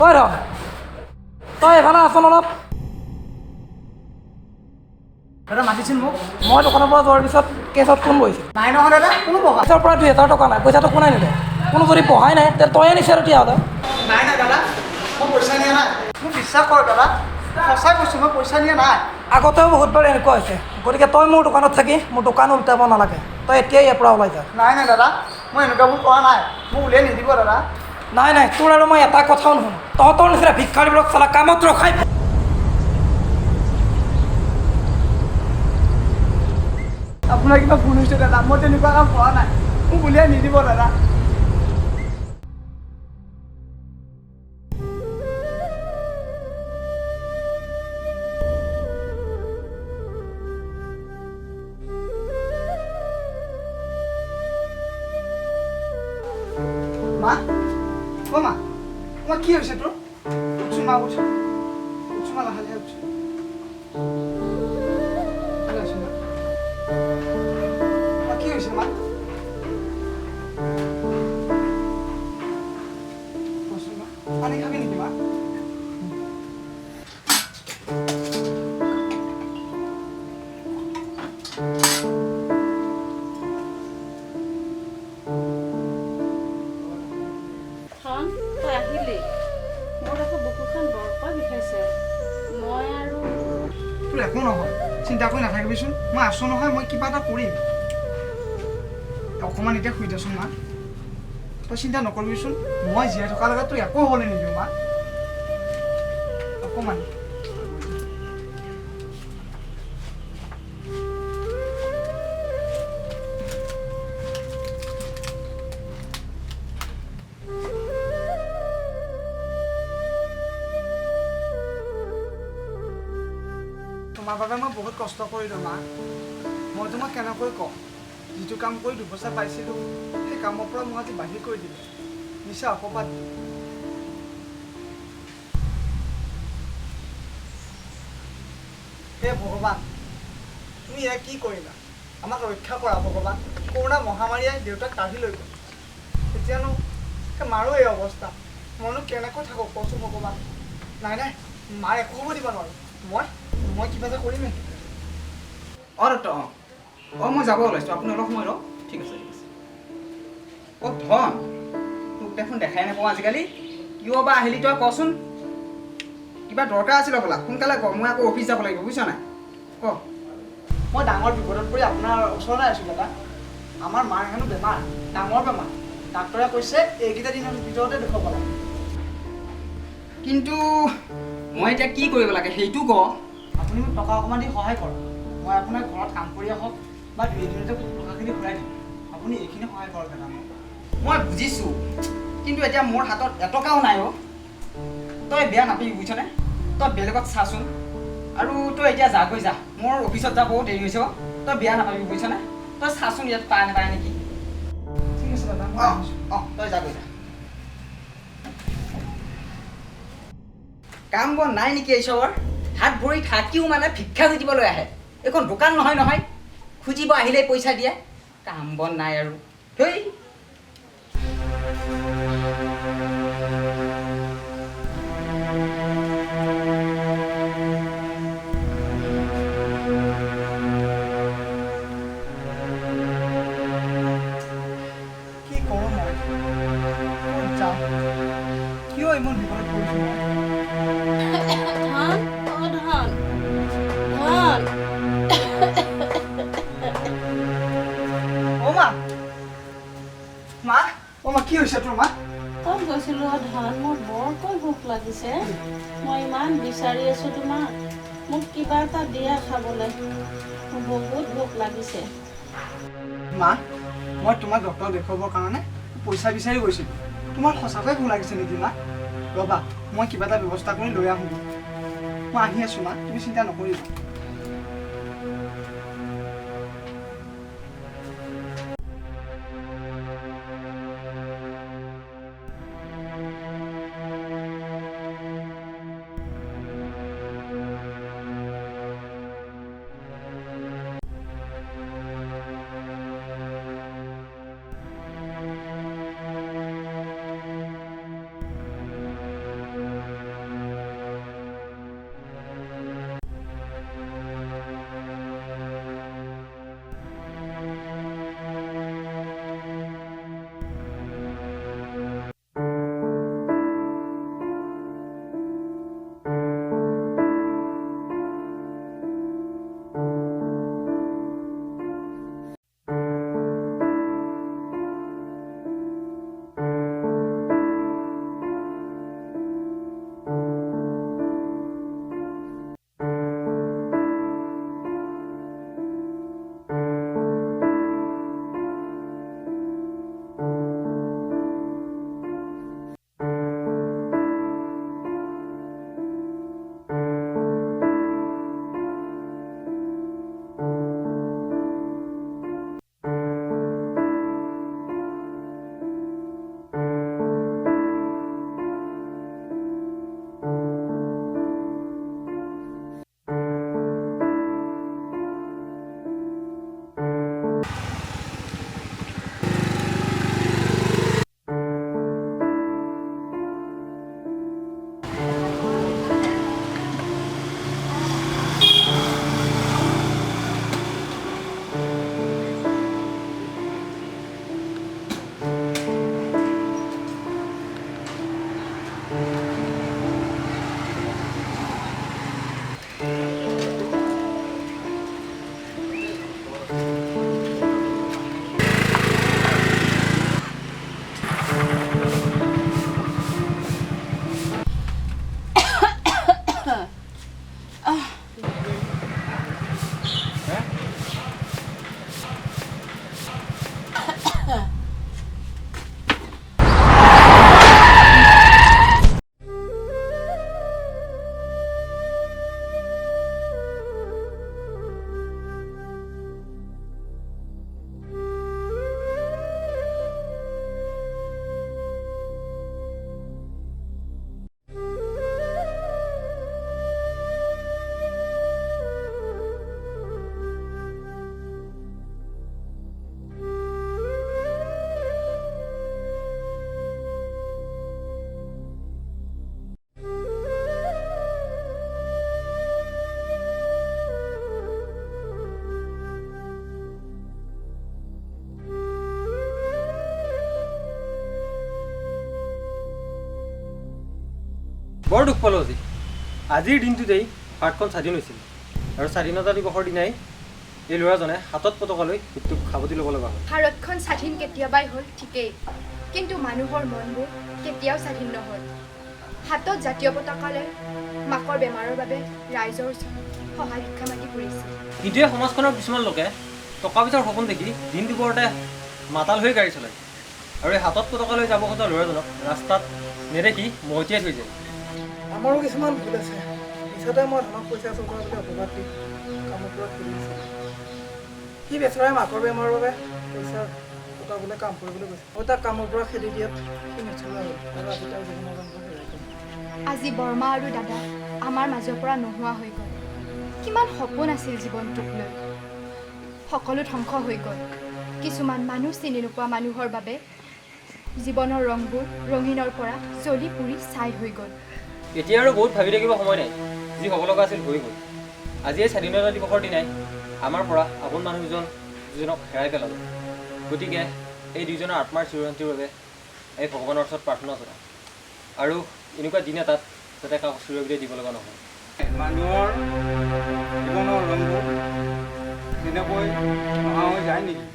ঐ ধন তই এইফালে আছ অলপ দাদা মাতিছিল মোক মই দোকানৰ পৰা যোৱাৰ পিছত কেছত কোন বহিছিল নাই নহয় দাদা কোনো বহা কেছৰ পৰা 2000 টকা নাই পইচাটো কোনাই নিলে কোনো যদি বহাই নাই তে তয়ে নিছে আৰু তেতিয়াহ'লে নাই নাই দাদা মই পইচা নিয়া নাই মোক বিশ্বাস কৰ দাদা সঁচাই কৈছোঁ মই পইচা নিয়া নাই আগতেও বহুতবাৰ এনেকুৱা হৈছে গতিকে তই মোৰ দোকানত থাকি মোৰ দোকান উল্টাব নালাগে তই এতিয়াই ইয়াৰ পৰা ওলাই যা নাই নাই দাদা মই এনেকুৱাবোৰ কৰা নাই মোক উলিয়াই নিদিব দাদা নাই নাই তোৰ আৰু মই এটা কথাও নুশুনো তহঁতৰ নিচিনা ভিক্ষাৰীবোৰক চালা কামত ৰখাই আপোনাৰ কিবা ভুল হৈছে দাদা মই তেনেকুৱা কাম কৰা নাই মোক উলিয়াই নিদিব দাদা মা অ' মা তোমাৰ কি হৈছে তোৰ উঠছোন মা উঠছোন মা লাহে লাহে উঠছোন ভালে আছো মা তোমাৰ কি হৈছে মা কচোন মা পানী খাবি নেকি মা তই আহিলি মোৰ আকৌ বুকুখন বৰকৈ বিষাইছে মই আৰু তোৰ একো নহয় চিন্তা কৰি নাথাকিবিচোন মই আছোঁ নহয় মই কিবা এটা কৰিম অকণমান এতিয়া শুই যাচোন মা তই চিন্তা নকৰিবিচোন মই জীয়াই থকাৰ লগত তোৰ একো হ'বলৈ নিদিওঁ মা অকণমান তোমাৰ বাবে মই বহুত কষ্ট কৰিলোঁ মা মই তোমাক কেনেকৈ কওঁ যিটো কাম কৰি দুপইচা পাইছিলোঁ সেই কামৰ পৰা মোক আজি বাহিৰ কৰি দিলে মিছা অপবাদ হে ভগৱান তুমি ইয়াক কি কৰিলা আমাক ৰক্ষা কৰা ভগৱান কৰোণা মহামাৰীয়ে দেউতাক কাঢ়ি লৈ গ'ল এতিয়ানো মাৰো এই অৱস্থা মইনো কেনেকৈ থাকোঁ কচোন ভগৱান নাই নাই মাৰ একো হ'ব দিব নোৱাৰোঁ মই কিবা এটা কৰিমেই অঁ দত্ত অঁ মই যাব ওলাইছোঁ আপুনি অলপ সময় ৰ'ব ঠিক আছে অঁ ধন তোক দেখোন দেখাই নাপাওঁ আজিকালি কিয় বা আহিলি তই কচোন কিবা দৰকাৰ আছিল বোলা সোনকালে ক মই আকৌ অফিচ যাব লাগিব বুজিছ নাই ক মই ডাঙৰ বিপদত পৰি আপোনাৰ ওচৰলৈ আছোঁ দাদা আমাৰ মাৰ হেনো বেমাৰ ডাঙৰ বেমাৰ ডাক্তৰে কৈছে এইকেইটা দিনৰ ভিতৰতে দেখুৱাব লাগে কিন্তু মই এতিয়া কি কৰিব লাগে সেইটো ক আপুনি মোক টকা অকণমান দি সহায় কৰক মই আপোনাৰ ঘৰত কাম কৰি আহক বা 2 এদিনতে টকাখিনি ঘূৰাই দিম আপুনি এইখিনি সহায় কৰক দাদা মই বুজিছোঁ কিন্তু এতিয়া মোৰ হাতত এটকাও নাই অ' তই বেয়া নাপাবি বুজিছনে তই বেলেগত চাচোন আৰু তই এতিয়া যাগৈ যা মোৰ অফিচত যাব দেৰি হৈছে তই বেয়া নাপাবি বুজিছনে তই চাচোন ইয়াত পায় নাপায় নেকি ঠিক আছে দাদা অঁ তই যাগৈ যা কাম বন নাই নেকি এইচবৰ হাত ভৰি থাকিও মানে ভিক্ষা খুজিবলৈ আহে এইখন দোকান নহয় নহয় খুজিব আহিলেই পইচা দিয়ে কাম বন নাই আৰু হেই কি কৰোঁ মই ক'ত যাওঁ কিয় ইমান বিপদত পৰিছোঁ মই ধন অ' ধন অ' মা অ' মা কি হৈছে তোৰ মা তই গৈছিলোঁ ধন মোৰ বৰকৈ ভোক লাগিছে মই ইমান বিচাৰি আছোঁ তোমাক মোক কিবা এটা দিয়া খাবলৈ মোৰ বহুত ভোক লাগিছে মা মই তোমাক ডক্টৰক দেখুৱাবৰ কাৰণে পইচা বিচাৰি গৈছিলোঁ তোমাৰ সঁচাকৈ ভোক লাগিছে নেকি মা ৰ'বা মই কিবা এটা ব্যৱস্থা কৰি লৈ আহোঁ মই আহি আছোঁ মা তুমি চিন্তা নকৰিবা বৰ দুখ পালোঁ আজি। আজিৰ দিনটোতেই ভাৰতখন স্বাধীন হৈছিল আৰু স্বাধীনতা দিৱসৰ দিনাই এই ল'ৰাজনে হাতত পতাকা লৈ মৃত্যুক সাৱটি ল'ব লগা হ'ল। ভাৰতখন স্বাধীন কেতিয়াবাই হ'ল ঠিকেই, কিন্তু মানুহৰ মনবোৰ কেতিয়াও স্বাধীন নহ'ল। হাতত জাতীয় পতাকা লৈ মাকৰ বেমাৰৰ বাবে ৰাইজৰ ওচৰত সহায় ভিক্ষা মাতি ফুৰিছিল। কিন্তু এই সমাজখনৰ কিছুমান লোকে টকা পইচাৰ সপোন দেখি দিন দুপৰতে মাতাল হৈ গাড়ী চলায় আৰু এই হাতত পতাকা লৈ যাব খোজা ল'ৰাজনক ৰাস্তাত নেদেখি মহতিয়াই থৈ যায়। আমাৰো কিছুমান ভুল আছে। পিছতে মই ধনক পইচা চোৱা বুলি অপবাদ দি কামৰ পৰা খেলি দিছোঁ। সি বেচেৰাই মাকৰ বেমাৰৰ বাবে পইচা গোটাবলৈ কাম কৰিবলৈ গৈছে। মই তাক কামৰ পৰা খেদি দিয়াত সি নচলোৱা হ'ল আৰু আজি তাৰ জীৱনৰ ৰংবোৰ হেৰাই গ'ল। আজি বৰমা আৰু দাদা আমাৰ মাজৰ পৰা নোহোৱা হৈ গ'ল। কিমান সপোন আছিল জীৱনটোক লৈ, সকলো ধ্বংস হৈ গ'ল। কিছুমান মানুহ চিনি নোপোৱা মানুহৰ বাবে জীৱনৰ ৰংবোৰ ৰঙীনৰ পৰা জ্বলি পুৰি ছাই হৈ গ'ল। এতিয়া আৰু বহুত ভাবি থাকিব সময় নাই। যি হ'ব লগা আছিল হৈ গ'ল। আজি এই স্বাধীনতা দিৱসৰ দিনাই আমাৰ পৰা আপোন মানুহ দুজনক হেৰাই পেলালোঁ। গতিকে এই দুইজনৰ আত্মাৰ চিৰশান্তিৰ বাবে এই ভগৱানৰ ওচৰত প্ৰাৰ্থনা জনাওঁ আৰু এনেকুৱা দিন এটাত যাতে কাকো চিৰবিদায় দিব লগা নহয়। মানুহৰ জীৱনৰ ৰংবোৰ তেনেকৈ নোহোৱা হৈ যায় নেকি?